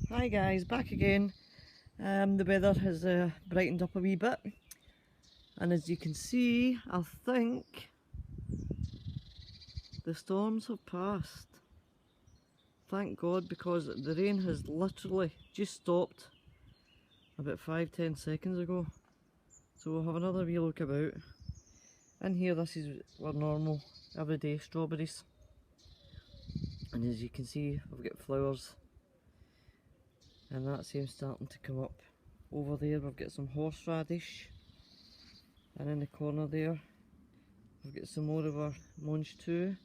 Hi guys, back again. The weather has brightened up a wee bit, and as you can see, I think the storms have passed. Thank God, because the rain has literally just stopped about 5-10 seconds ago. So we'll have another wee look about. In here, this is our normal everyday strawberries, and as you can see, I've got flowers. And that seems starting to come up. Over there we've got some horseradish, and in the corner there we've got some more of our munch too.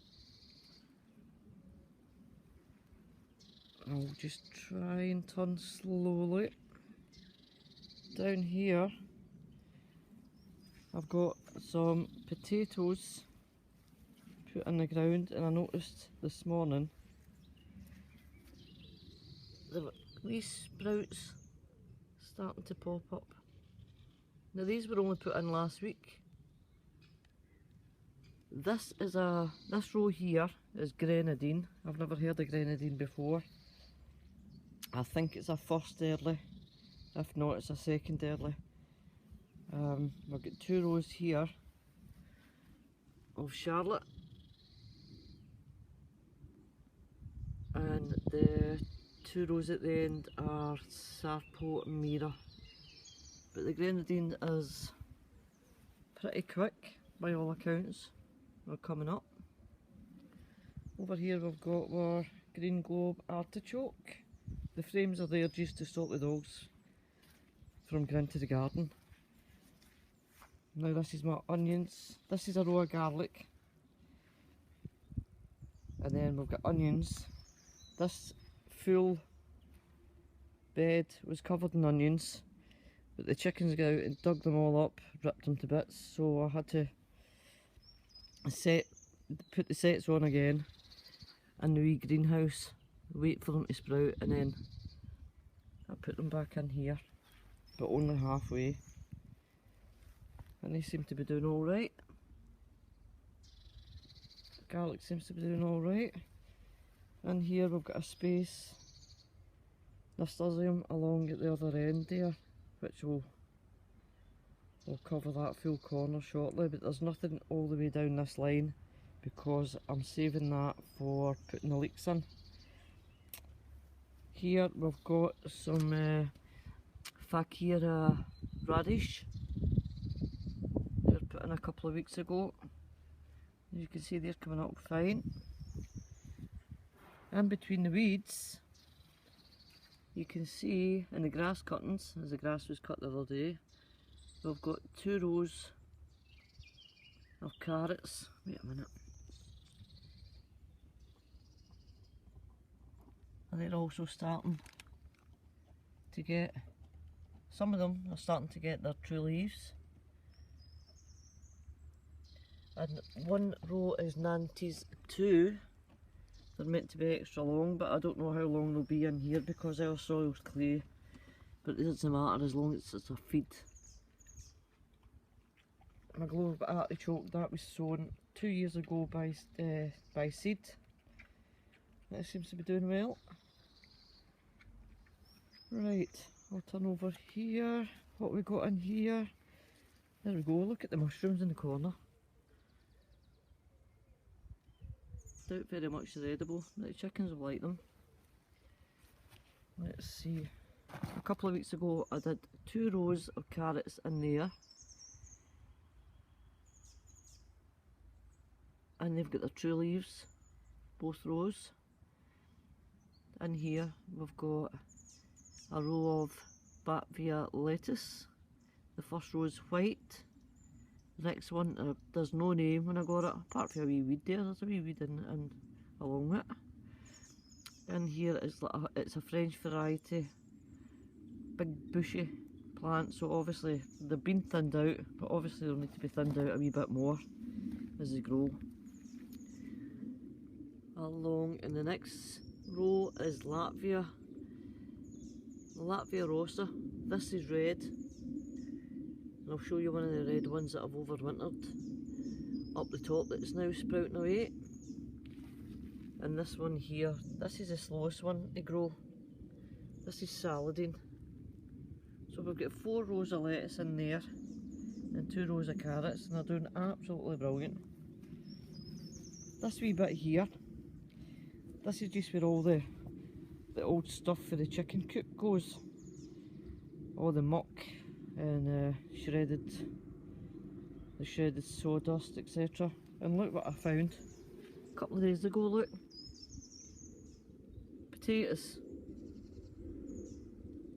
I'll just try and turn slowly. Down here I've got some potatoes put in the ground, and I noticed this morning the wee sprouts starting to pop up. Now these were only put in last week. This row here is grenadine. I've never heard of grenadine before. I think it's a first early, if not it's a second early. I've got 2 rows here of Charlotte, and the 2 rows at the end are Sarpo and Mira. But the grenadine is pretty quick by all accounts. We're coming up. Over here we've got our green globe artichoke. The frames are there just to stop the dogs from going into the garden. Now this is my onions. This is a row of garlic. And then we've got onions. This full bed was covered in onions, but the chickens got out and dug them all up, ripped them to bits, so I had to put the sets on again in the wee greenhouse, wait for them to sprout, and then I put them back in here, but only halfway, and they seem to be doing alright. Garlic seems to be doing alright. And here we've got a space nasturtium along at the other end there, which will cover that full corner shortly, but there's nothing all the way down this line because I'm saving that for putting the leeks in. Here we've got some Fakira radish. They were put in a couple of weeks ago. As you can see, they're coming up fine. In between the weeds, you can see in the grass cuttings, as the grass was cut the other day, we've got 2 rows of carrots. Wait a minute. And they're also starting to get, some of them are starting to get their true leaves. And 1 row is Nantes 2. They're meant to be extra long, but I don't know how long they'll be in here because our soil's clay. But it doesn't matter as long as it's a feed. My globe artichoke, that was sown 2 years ago by seed. That seems to be doing well. Right, I'll turn over here. What we got in here? There we go, look at the mushrooms in the corner. Doubt very much they're edible, the chickens will like them. Let's see, a couple of weeks ago I did 2 rows of carrots in there, and they've got their true leaves, both rows. In here we've got a row of Batvia lettuce. The first row is white. The next one, there's no name when I got it, apart from a wee weed there. There's a wee weed in along with it. And here it's a French variety, big bushy plant, so obviously they've been thinned out, but obviously they'll need to be thinned out a wee bit more as they grow. Along in the next row is Latvia rosa. This is red. And I'll show you one of the red ones that I've overwintered up the top that's now sprouting away. And this one here, this is the slowest one to grow. This is saladine. So we've got 4 rows of lettuce in there and 2 rows of carrots, and they're doing absolutely brilliant. This wee bit here, this is just where all the old stuff for the chicken coop goes. All the muck and the shredded sawdust, etc. And look what I found a couple of days ago, look. Potatoes.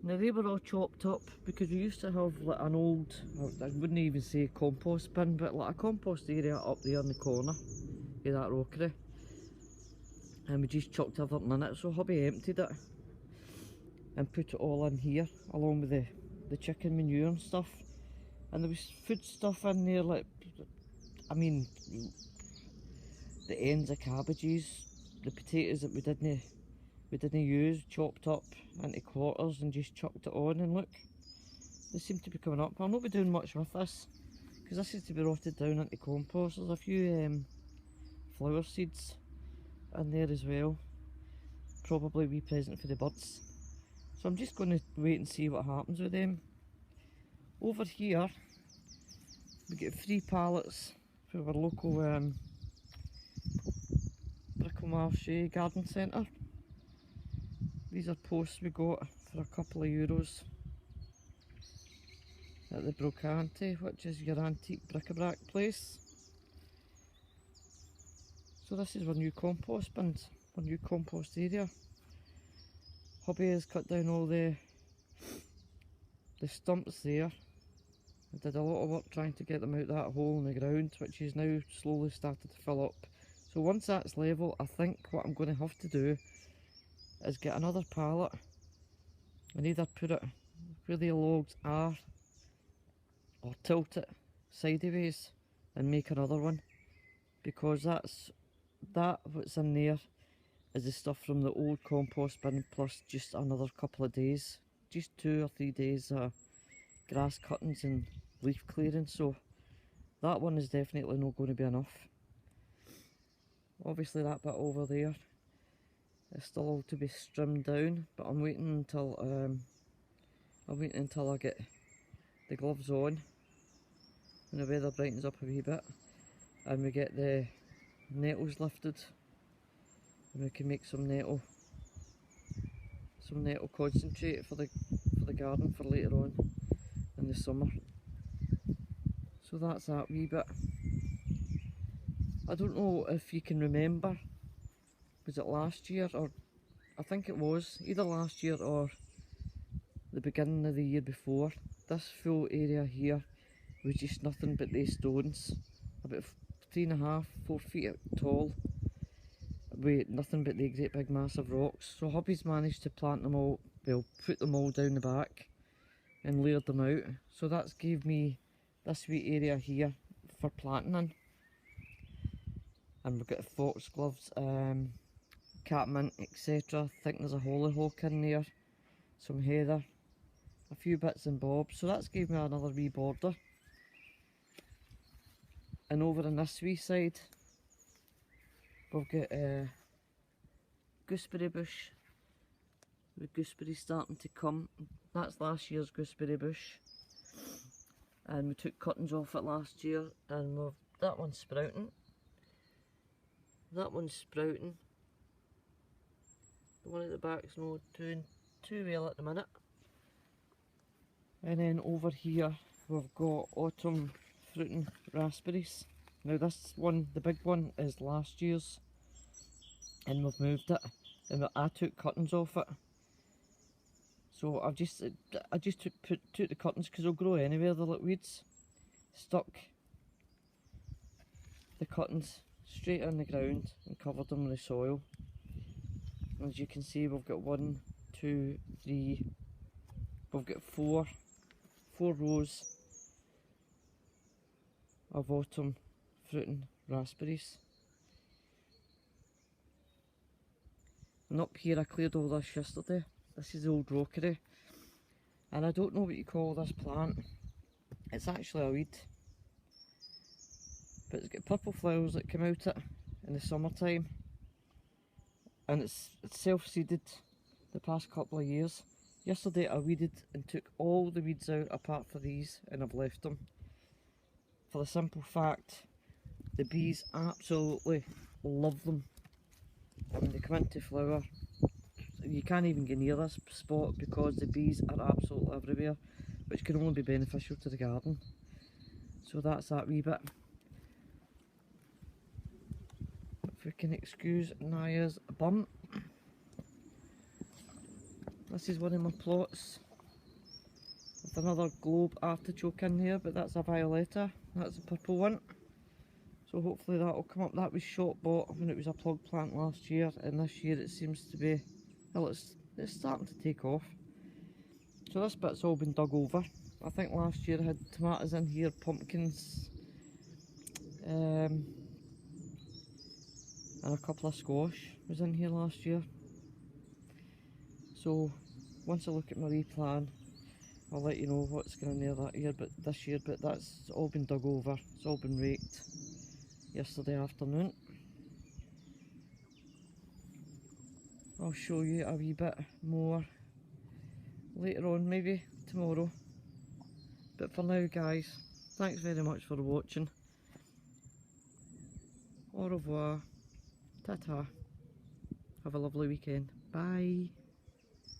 Now they were all chopped up because we used to have like an old, I wouldn't even say compost bin, but like a compost area up there in the corner of that rockery. And we just chucked everything in it, so hubby emptied it and put it all in here along with the chicken manure and stuff. And there was food stuff in there, like, I mean, the ends of cabbages, the potatoes that we didn't use, chopped up into quarters and just chucked it on, and look, they seem to be coming up. I'll not be doing much with this because this is to be rotted down into compost. There's a few flower seeds in there as well, probably a wee present for the birds. So I'm just going to wait and see what happens with them. Over here we get 3 pallets from our local Bricklemarché garden centre. These are posts we got for a couple of euros at the Brocante, which is your antique bric-a-brac place. So this is our new compost bins, our new compost area. Hubby has cut down all the stumps there. I did a lot of work trying to get them out that hole in the ground, which is now slowly started to fill up. So once that's level, I think what I'm going to have to do is get another pallet and either put it where the logs are or tilt it sideways and make another one, because what's in there is the stuff from the old compost bin plus just another couple of days, just 2 or 3 days grass cuttings and leaf clearing. So that one is definitely not going to be enough. Obviously that bit over there is still all to be trimmed down, but I'm waiting until I get the gloves on when the weather brightens up a wee bit and we get the nettles lifted, and we can make some nettle concentrate for the garden for later on in the summer. So that's that wee bit. I don't know if you can remember, was it last year, or I think it was either last year or the beginning of the year before, this full area here was just nothing but these stones, about 3.5 to 4 feet tall, with nothing but the great big massive rocks. So hubby's managed to plant them all, well, put them all down the back and layered them out. So that's gave me this wee area here for planting in. And we've got foxgloves, catmint, etc. I think there's a hollyhock in there, some heather, a few bits and bobs. So that's gave me another wee border. And over on this wee side we've got a gooseberry bush with gooseberries starting to come. That's last year's gooseberry bush, and we took cuttings off it last year, and that one's sprouting. That one's sprouting. The one at the back's not doing too well at the minute. And then over here we've got autumn fruiting raspberries. Now this one, the big one, is last year's, and we've moved it, and I took cuttings off it. So I just took the cuttings because they'll grow anywhere, they're like weeds. Stuck the cuttings straight in the ground and covered them with the soil. And as you can see, we've got 1, 2, 3, we've got four rows of autumn fruiting raspberries. And up here I cleared all this yesterday. This is the old rockery, and I don't know what you call this plant. It's actually a weed, but it's got purple flowers that come out it in the summertime, and it's self-seeded the past couple of years, Yesterday I weeded and took all the weeds out apart for these, and I've left them. For the simple fact, the bees absolutely love them. When they come into flower, you can't even get near this spot because the bees are absolutely everywhere, which can only be beneficial to the garden. So that's that wee bit. If we can excuse Naya's bump. This is one of my plots with another globe artichoke in here, but that's a violetta. That's a purple one. So hopefully that will come up. That was shot bought when it was a plug plant last year, and this year it seems to be, well, it's starting to take off. So this bit's all been dug over. I think last year I had tomatoes in here, pumpkins, and a couple of squash was in here last year. So once I look at my replan, I'll let you know what's going in there this year, but that's all been dug over. It's all been raked yesterday afternoon. I'll show you a wee bit more later on, maybe tomorrow. But for now, guys, thanks very much for watching. Au revoir. Ta-ta. Have a lovely weekend. Bye.